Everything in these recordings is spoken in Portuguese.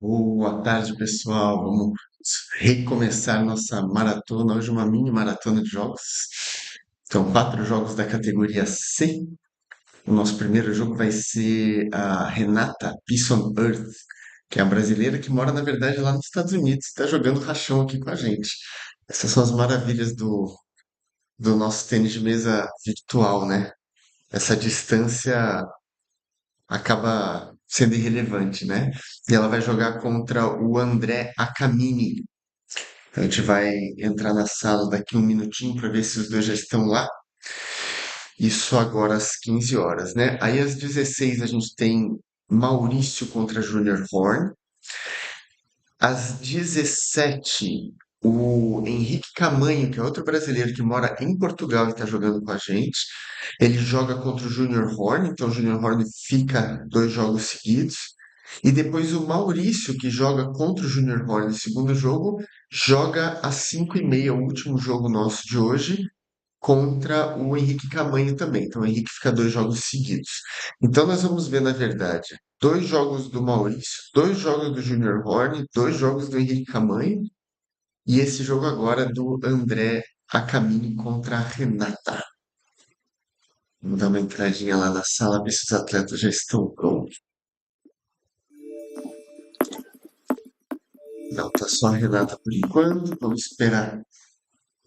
Boa tarde, pessoal. Vamos recomeçar nossa maratona. Hoje, uma mini maratona de jogos. São quatro jogos da categoria C. O nosso primeiro jogo vai ser a Renata Peace on Earth, que é a brasileira que mora, na verdade, lá nos Estados Unidos. Está jogando rachão aqui com a gente. Essas são as maravilhas do nosso tênis de mesa virtual, né? Essa distância acaba sendo irrelevante, né? E ela vai jogar contra o André Akamini. Então a gente vai entrar na sala daqui um minutinho para ver se os dois já estão lá. Isso agora às 15 horas, né? Aí às 16 a gente tem Maurício contra Junior Horn. Às 17, o Henrique Camanho, que é outro brasileiro que mora em Portugal e está jogando com a gente. Ele joga contra o Junior Horn, então o Junior Horn fica dois jogos seguidos. E depois o Maurício, que joga contra o Junior Horn no segundo jogo, joga às 5h30, o último jogo nosso de hoje, contra o Henrique Camanho também. Então o Henrique fica dois jogos seguidos. Então nós vamos ver, na verdade, dois jogos do Maurício, dois jogos do Junior Horn, dois jogos do Henrique Camanho e esse jogo agora do André Akamini contra a Renata. Vamos dar uma entradinha lá na sala, ver se os atletas já estão prontos. Não, tá só a Renata por enquanto. Vamos esperar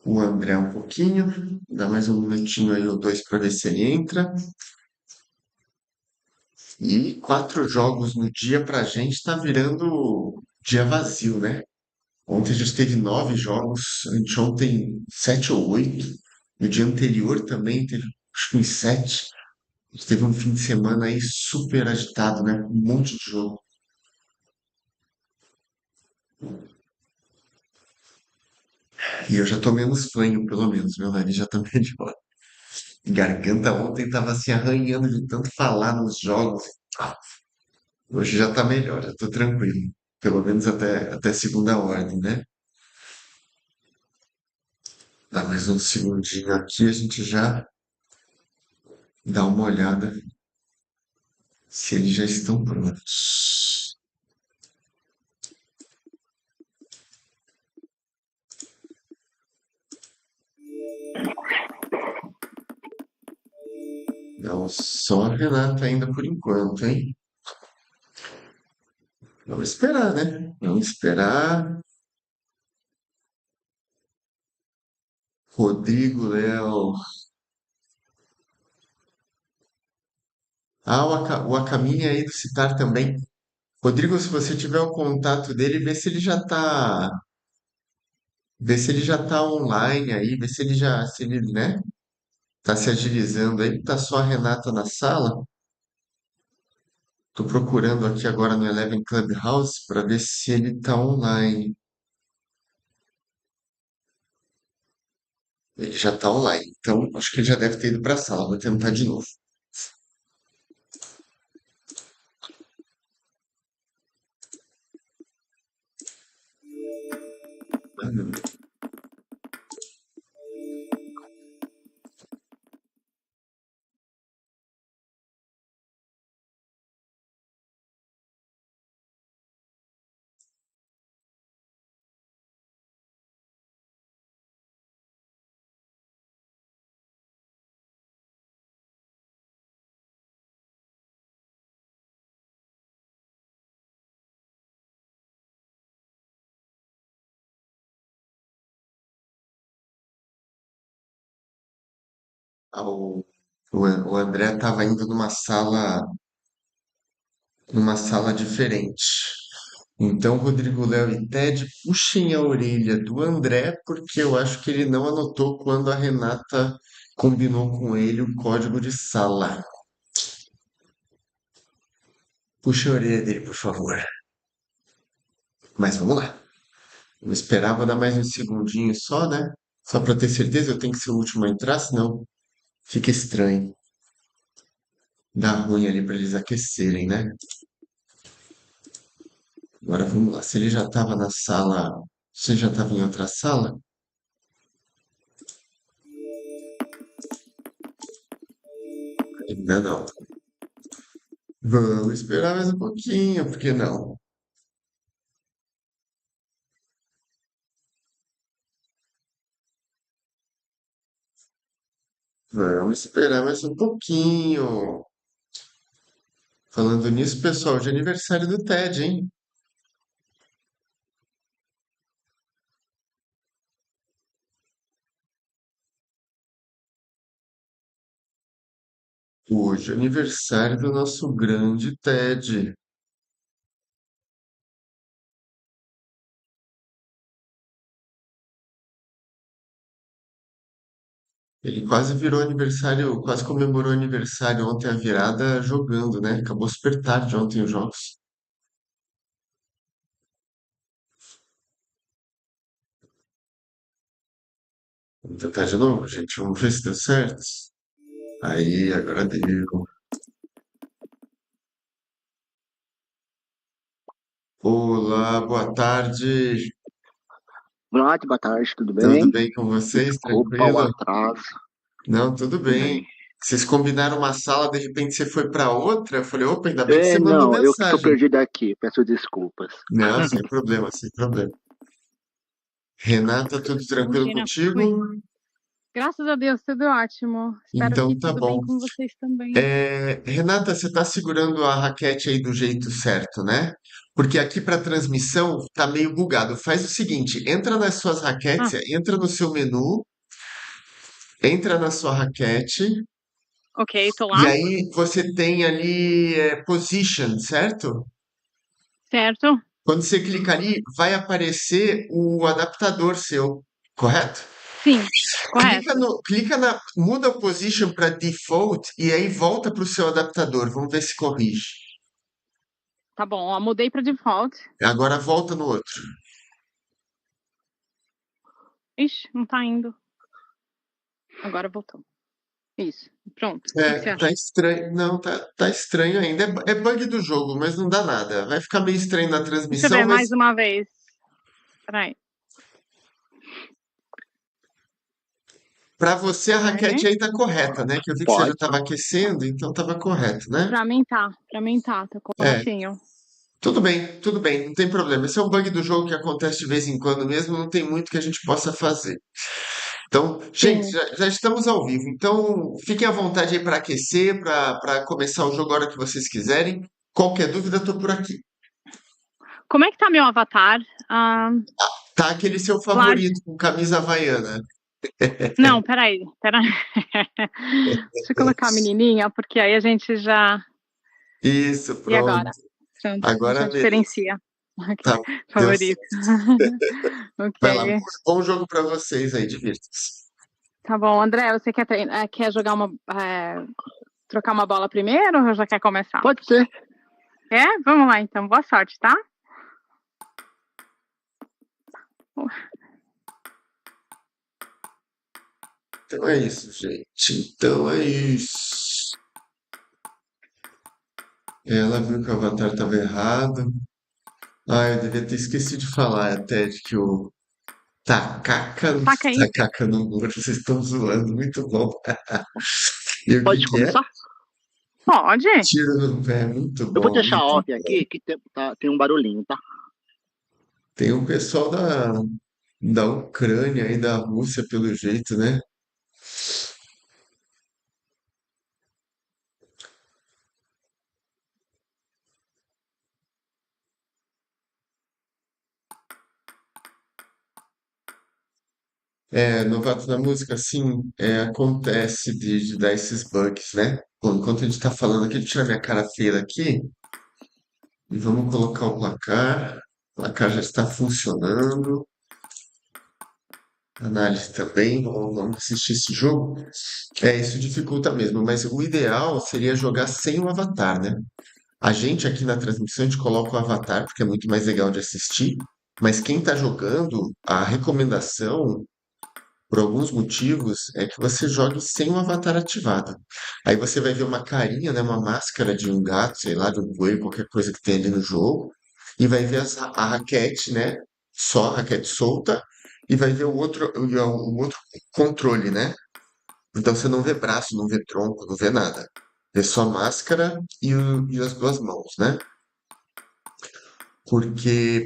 o André um pouquinho. Dá mais um minutinho aí ou dois para ver se ele entra. E quatro jogos no dia pra gente tá virando dia vazio, né? Ontem a gente teve 9 jogos, anteontem 7 ou 8. No dia anterior também teve acho que uns 7. A gente teve um fim de semana aí super agitado, né? Um monte de jogo. E eu já tô menos fanho, pelo menos. Meu nariz já tá melhor. Garganta ontem tava se arranhando de tanto falar nos jogos. Ah, hoje já tá melhor, já tô tranquilo. Pelo menos até segunda ordem, né? Dá mais um segundinho aqui, a gente já dá uma olhada se eles já estão prontos. Não, só a Renata ainda por enquanto, hein? Vamos esperar, né? Vamos esperar. Rodrigo, Léo. Ah, o Acamini aí do Citar também. Rodrigo, se você tiver o contato dele, vê se ele já tá online aí, vê se ele já, se ele, né, tá se agilizando aí. Tá só a Renata na sala. Tô procurando aqui agora no Eleven Clubhouse para ver se ele tá online. Ele já tá online, então acho que ele já deve ter ido para a sala. Vou tentar de novo. Ah, o André estava indo numa sala diferente. Então, Rodrigo, Léo e Ted, puxem a orelha do André, porque eu acho que ele não anotou quando a Renata combinou com ele o código de sala. Puxa a orelha dele, por favor. Mas vamos lá. Vamos esperar, vou dar mais um segundinho só, né? Só para ter certeza, eu tenho que ser o último a entrar, senão fica estranho. Dá ruim ali para eles aquecerem, né? Agora vamos lá. Se ele já estava na sala, se ele já estava em outra sala, ainda não. Vamos esperar mais um pouquinho, por que não? Vamos esperar mais um pouquinho. Falando nisso, pessoal, hoje é aniversário do Ted, hein? Hoje é aniversário do nosso grande Ted. Ele quase virou aniversário, quase comemorou aniversário ontem a virada jogando, né? Acabou super tarde ontem os jogos. Vamos tentar de novo, gente. Vamos ver se deu certo. Aí, agora deu. Olá, boa tarde. Boa tarde, tudo Tudo bem? bem com vocês? Desculpa o Tranquilo? atraso, Não, tudo tudo bem. bem. Vocês combinaram uma sala, de repente você foi para outra. Eu falei, opa, ainda bem que você mandou Não, eu que estou mensagem. perdido aqui, peço desculpas. Não, sem problema, sem problema. Renata, tudo tranquilo Imagina, foi. contigo? Graças a Deus, tudo ótimo. Espero que Então tá tudo bem bom. com vocês também. Renata, você está segurando a raquete aí do jeito certo, né? Porque aqui para transmissão tá meio bugado. Faz o seguinte, entra nas suas raquetes, Ah, entra no seu menu, entra na sua raquete ok, tô e lá. aí você tem ali position, certo? Certo? Quando você clica ali, vai aparecer o adaptador seu, correto? Sim, correto. Muda o position para default e aí volta para o seu adaptador. Vamos ver se corrige. Tá bom, ó, mudei para default. Agora volta no outro. Ixi, não tá indo. Agora voltou. Isso, pronto. O que que você Tá acha? estranho. Não, tá estranho ainda. É bug do jogo, mas não dá nada. Vai ficar meio estranho na Deixa eu transmissão, ver mas mais uma vez. Peraí. para você a Peraí. raquete aí tá correta, né? Que eu vi que você já Pode. estava aquecendo, então estava correto, né? Pra mim tá É, corretinho. tudo bem, não tem problema. Esse é um bug do jogo que acontece de vez em quando mesmo, não tem muito que a gente possa fazer. Então, gente, Sim. já estamos ao vivo. Então, fiquem à vontade aí para aquecer, para começar o jogo a hora que vocês quiserem. Qualquer dúvida, estou por aqui. Como é que tá meu avatar? Ah, Tá aquele seu Vlad. favorito com camisa havaiana. Não, peraí. Deixa eu colocar a menininha, porque aí a gente já. Isso, E agora? pronto. Pronto, Agora já beleza. diferencia. Ok, Tá, deu favorito. certo. Vai lá, Ok. bom jogo para vocês aí, divirtam-se. Tá bom, André, você quer jogar trocar uma bola primeiro ou já quer começar? Pode ser. Vamos lá então. Boa sorte, tá? Então é isso, gente. Então é isso. Ela viu que o avatar estava errado. Ah, eu devia ter esquecido de falar até de que o Saca aí. tacaca no muro, vocês estão zoando, muito bom. E o que Pode que é? começar? Pode. Tiro no pé, muito Eu vou bom, deixar muito off bom. aqui, que tem um barulhinho, tá? Tem um pessoal da Ucrânia e da Rússia, pelo jeito, né? Novato na música, assim, acontece de dar esses bugs, né? Bom, enquanto a gente tá falando aqui, deixa eu tirar minha cara feia daqui e vamos colocar o placar. O placar já está funcionando. Análise também, vamos assistir esse jogo. Isso dificulta mesmo, mas o ideal seria jogar sem o avatar, né? A gente aqui na transmissão, a gente coloca o avatar, porque é muito mais legal de assistir, mas quem tá jogando, a recomendação, por alguns motivos, é que você jogue sem o avatar ativado. Aí você vai ver uma carinha, né, uma máscara de um gato, sei lá, de um coelho, qualquer coisa que tem ali no jogo, e vai ver a raquete, né, só a raquete solta, e vai ver o outro controle, né? Então você não vê braço, não vê tronco, não vê nada. Vê só máscara e as duas mãos, né?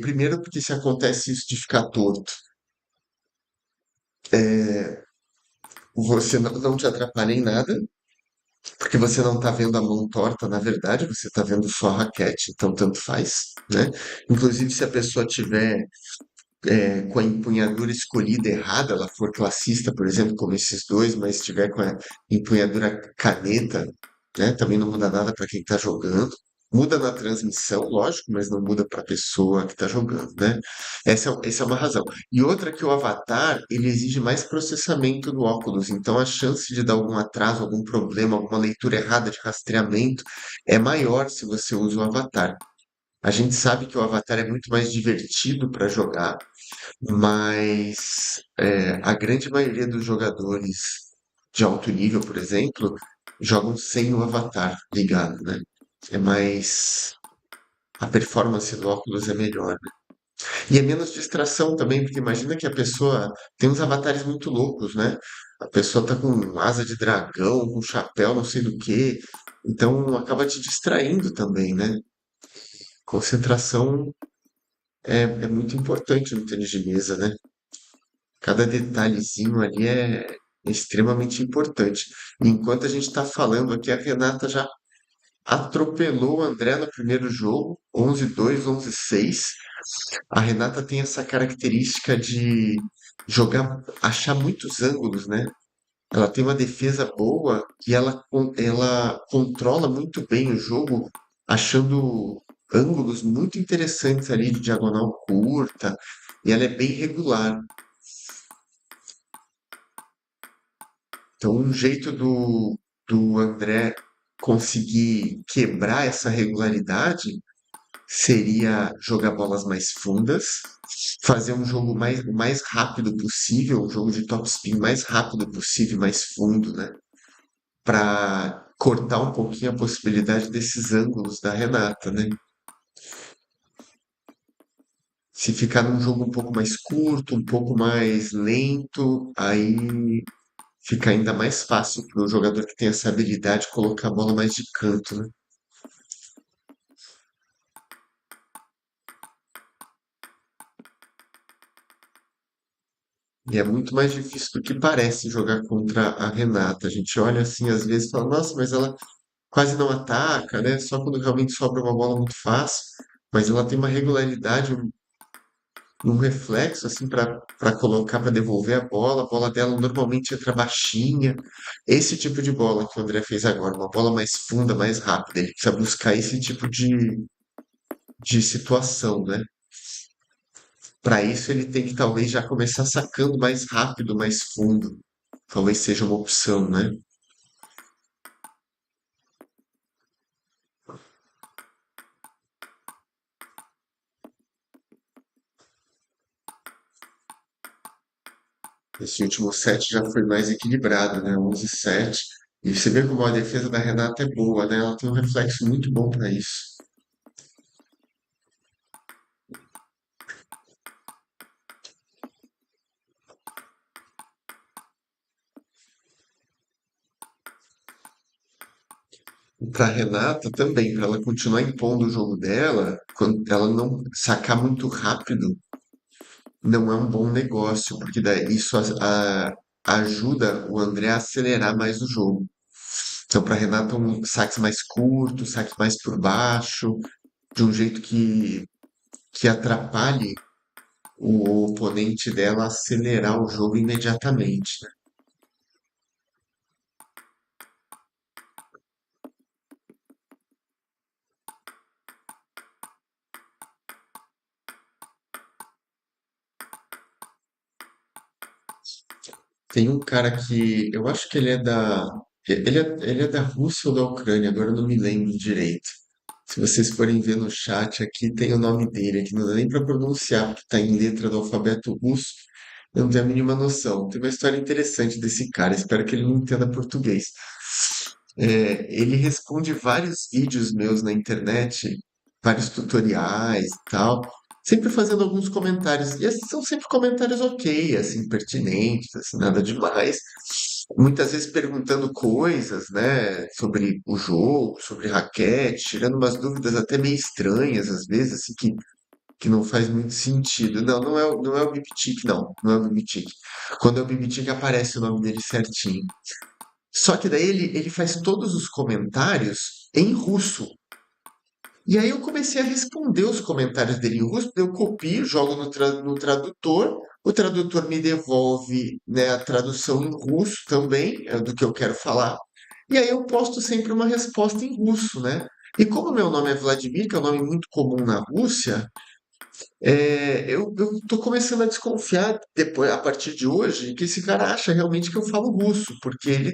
Primeiro, porque se acontece isso de ficar torto, você não te atrapalha em nada, porque você não está vendo a mão torta, na verdade, você está vendo só a raquete, então tanto faz, né? Inclusive, se a pessoa tiver com a empunhadura escolhida errada, ela for classista, por exemplo, como esses dois, mas estiver com a empunhadura caneta, né, também não muda nada para quem está jogando. Muda na transmissão, lógico, mas não muda para a pessoa que está jogando, né? Essa é uma razão. E outra que o Avatar, ele exige mais processamento do óculos, então a chance de dar algum atraso, algum problema, alguma leitura errada de rastreamento é maior se você usa o Avatar. A gente sabe que o Avatar é muito mais divertido para jogar, mas a grande maioria dos jogadores de alto nível, por exemplo, jogam sem o avatar ligado, né? É mais. A performance do óculos é melhor, né? E é menos distração também, porque imagina que a pessoa tem uns avatares muito loucos, né? A pessoa tá com asa de dragão, com chapéu, não sei do que. Então acaba te distraindo também, né? Concentração é muito importante no tênis de mesa, né? Cada detalhezinho ali é extremamente importante. Enquanto a gente está falando aqui, a Renata já atropelou o André no primeiro jogo, 11-2, 11-6. A Renata tem essa característica de jogar, achar muitos ângulos, né? Ela tem uma defesa boa e ela controla muito bem o jogo, achando ângulos muito interessantes ali de diagonal curta, e ela é bem regular. Então, um jeito do André conseguir quebrar essa regularidade seria jogar bolas mais fundas, fazer um jogo o mais rápido possível, um jogo de top spin mais rápido possível, mais fundo, né? Para cortar um pouquinho a possibilidade desses ângulos da Renata, né? Se ficar num jogo um pouco mais curto, um pouco mais lento, aí fica ainda mais fácil para o jogador que tem essa habilidade colocar a bola mais de canto, né? E é muito mais difícil do que parece jogar contra a Renata. A gente olha assim, às vezes, e fala, nossa, mas ela quase não ataca, né? Só quando realmente sobra uma bola muito fácil. Mas ela tem uma regularidade, um reflexo, assim, para colocar, para devolver a bola. A bola dela normalmente entra baixinha. Esse tipo de bola que o André fez agora, uma bola mais funda, mais rápida. Ele precisa buscar esse tipo de situação, né? Para isso, ele tem que talvez já começar sacando mais rápido, mais fundo. Talvez seja uma opção, né? Esse último set já foi mais equilibrado, né? 11-7. E você vê como a defesa da Renata é boa, né? Ela tem um reflexo muito bom para isso. Para Renata também, para ela continuar impondo o jogo dela, quando ela não sacar muito rápido, não é um bom negócio, porque daí isso ajuda o André a acelerar mais o jogo. Então, para Renata, um saque mais curto, saque mais por baixo, de um jeito que atrapalhe o oponente dela a acelerar o jogo imediatamente, né? Tem um cara que eu acho que ele é da Rússia ou da Ucrânia, agora eu não me lembro direito. Se vocês forem ver no chat aqui, tem o nome dele, aqui não dá nem para pronunciar, porque está em letra do alfabeto russo. Eu não tenho a mínima noção. Tem uma história interessante desse cara, espero que ele não entenda português. Ele responde vários vídeos meus na internet, vários tutoriais e tal, sempre fazendo alguns comentários. E esses são sempre comentários ok, assim, pertinentes, assim, nada demais. Muitas vezes perguntando coisas, né, sobre o jogo, sobre raquete, tirando umas dúvidas até meio estranhas, às vezes, assim, que não faz muito sentido. Não, não é o Bibitic, não. Não é o Bibitic. Quando é o Bibitic aparece o nome dele certinho. Só que daí ele faz todos os comentários em russo. E aí eu comecei a responder os comentários dele em russo, eu copio, jogo no tradutor, o tradutor me devolve, né, a tradução em russo também, do que eu quero falar, e aí eu posto sempre uma resposta em russo, né? E como meu nome é Vladimir, que é um nome muito comum na Rússia, eu tô começando a desconfiar depois, a partir de hoje, que esse cara acha realmente que eu falo russo, porque ele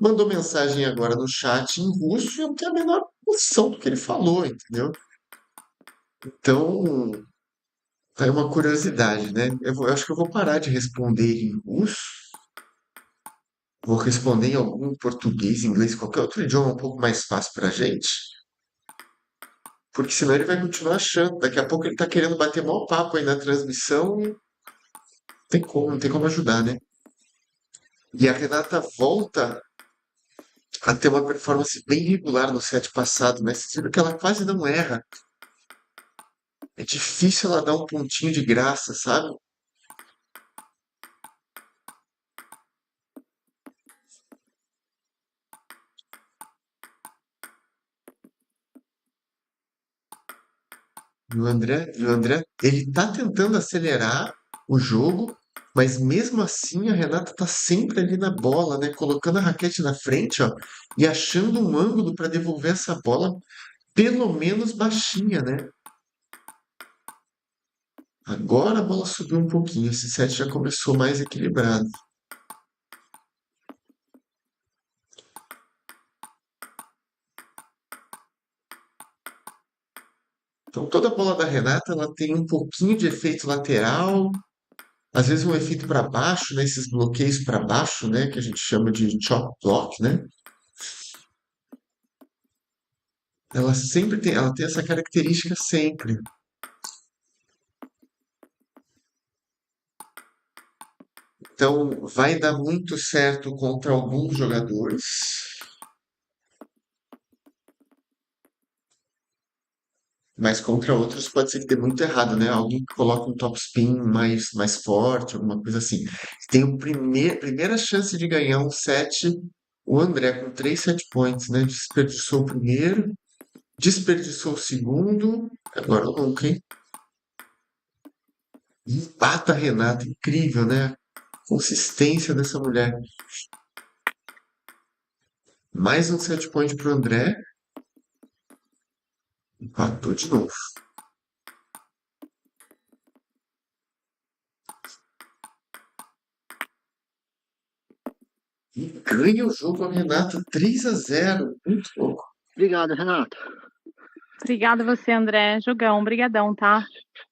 mandou mensagem agora no chat em russo e eu não tenho a menor noção do que ele falou, entendeu? Então, é uma curiosidade, né? Eu acho que eu vou parar de responder em russo, vou responder em algum português, inglês, qualquer outro idioma um pouco mais fácil pra gente, porque senão ele vai continuar achando. Daqui a pouco ele tá querendo bater maior papo aí na transmissão e não tem como ajudar, né? E a Renata volta a ter uma performance bem regular no set passado, né? Você viu que ela quase não erra. É difícil ela dar um pontinho de graça, sabe? E o André, ele tá tentando acelerar o jogo, mas mesmo assim a Renata tá sempre ali na bola, né? Colocando a raquete na frente, ó, e achando um ângulo para devolver essa bola, pelo menos baixinha, né? Agora a bola subiu um pouquinho, esse set já começou mais equilibrado. Então toda bola da Renata ela tem um pouquinho de efeito lateral, às vezes um efeito para baixo, né? Esses bloqueios para baixo, né? Que a gente chama de chop block, né? Ela tem essa característica sempre. Então vai dar muito certo contra alguns jogadores, mas contra outros pode ser que dê muito errado, né? Alguém que coloca um topspin mais forte, alguma coisa assim. Tem primeira chance de ganhar um set, o André com 3 set points, né? Desperdiçou o primeiro, desperdiçou o segundo, agora nunca, hein? Empata a Renata, incrível, né? Consistência dessa mulher. Mais um set point pro André, empatou de novo. E ganha o jogo a Renata 3-0. Muito louco. Obrigado, Renato. Obrigada a você, André. Jogão, brigadão, tá?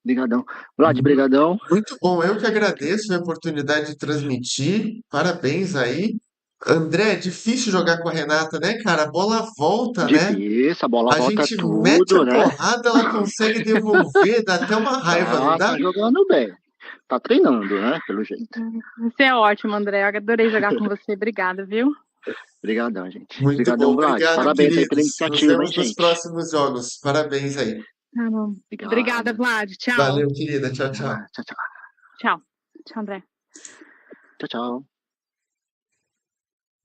Brigadão. Vlad, brigadão. Muito bom. Eu que agradeço a oportunidade de transmitir. Parabéns aí. André, é difícil jogar com a Renata, né, cara? A bola volta, né? Difícil, a bola A volta gente mete tudo, a né? porrada, ela consegue devolver, dá até uma raiva, não dá? Tá jogando bem. Tá treinando, né? Pelo jeito. Você é ótimo, André. Eu adorei jogar com você. Obrigada, viu? Obrigadão, gente. Muito Obrigadão, bom. Vlad. Obrigado, Parabéns aí pela queridos. Nos iniciativa, hein, vemos nos gente? próximos jogos. Parabéns aí. Tá bom. Obrigada, Vlad. Tchau. Valeu, querida. Tchau, tchau. Tchau, tchau. Tchau. Tchau, André. Tchau, tchau.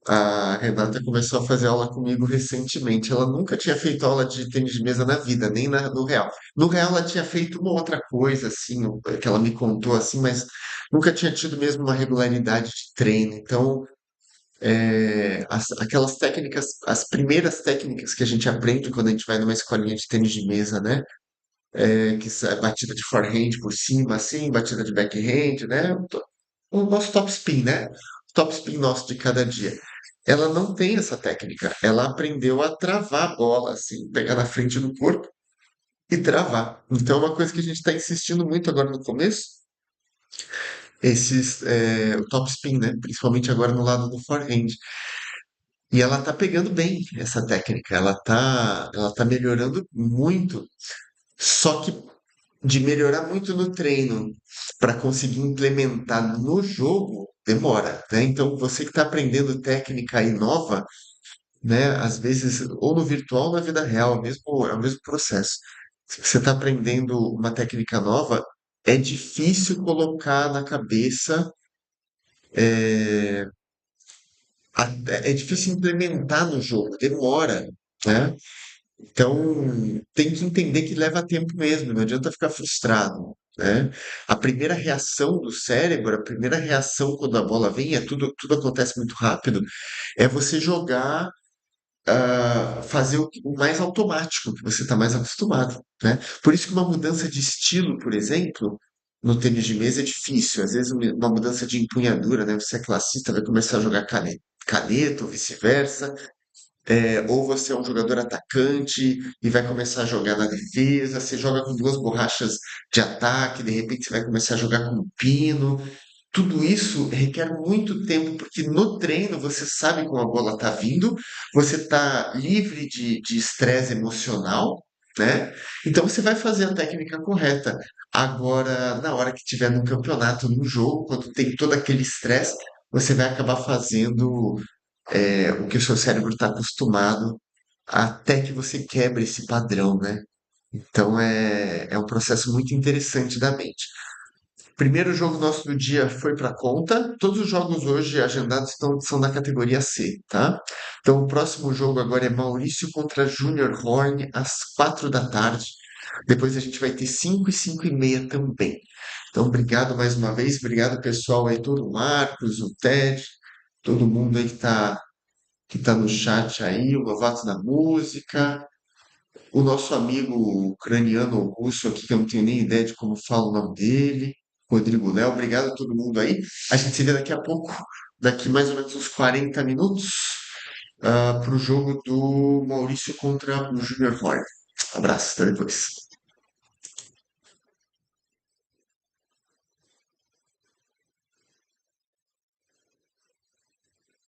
A Renata começou a fazer aula comigo recentemente. Ela nunca tinha feito aula de tênis de mesa na vida, nem no real. No real, ela tinha feito uma outra coisa, assim, que ela me contou, assim, mas nunca tinha tido mesmo uma regularidade de treino. Então, aquelas técnicas, as primeiras técnicas que a gente aprende quando a gente vai numa escolinha de tênis de mesa, né? É batida de forehand por cima, assim, batida de backhand, né? O nosso top spin, né? O top spin nosso de cada dia. Ela não tem essa técnica. Ela aprendeu a travar a bola, assim, pegar na frente do corpo e travar. Então, é uma coisa que a gente está insistindo muito agora no começo, o top spin, né? Principalmente agora no lado do forehand. E ela tá pegando bem essa técnica. Ela tá melhorando muito. Só que de melhorar muito no treino para conseguir implementar no jogo demora, né? Então, você que está aprendendo técnica aí nova, né? Às vezes, ou no virtual ou na vida real, é o mesmo processo. Se você está aprendendo uma técnica nova, é difícil colocar na cabeça, é, é difícil implementar no jogo, demora, né? Então, tem que entender que leva tempo mesmo, não adianta ficar frustrado, né? A primeira reação do cérebro, a primeira reação quando a bola vem, tudo acontece muito rápido, é você jogar, fazer o mais automático, que você está mais acostumado, né? Por isso que uma mudança de estilo, por exemplo, no tênis de mesa é difícil. Às vezes uma mudança de empunhadura, né? Você é classista, vai começar a jogar caneta ou vice-versa, ou você é um jogador atacante e vai começar a jogar na defesa, você joga com duas borrachas de ataque, de repente você vai começar a jogar com um pino. Tudo isso requer muito tempo, porque no treino você sabe como a bola está vindo, você está livre de estresse emocional, né? Então você vai fazer a técnica correta. Agora, na hora que tiver no campeonato, no jogo, quando tem todo aquele estresse, você vai acabar fazendo o que o seu cérebro está acostumado até que você quebre esse padrão, né? Então é um processo muito interessante da mente. Primeiro jogo nosso do dia foi para conta. Todos os jogos hoje agendados são da categoria C, tá? Então o próximo jogo agora é Maurício contra Junior Horn às 4 da tarde. Depois a gente vai ter 5 e 5 e meia também. Então obrigado mais uma vez, obrigado pessoal aí, todo o Marcos, o Ted, todo mundo aí que tá no chat aí, o Novato da Música, o nosso amigo ucraniano ou russo aqui, que eu não tenho nem ideia de como fala o nome dele, Rodrigo Léo, obrigado a todo mundo aí. A gente se vê daqui a pouco, daqui mais ou menos uns 40 minutos, para o jogo do Maurício contra o Junior Horn. Abraço, até depois.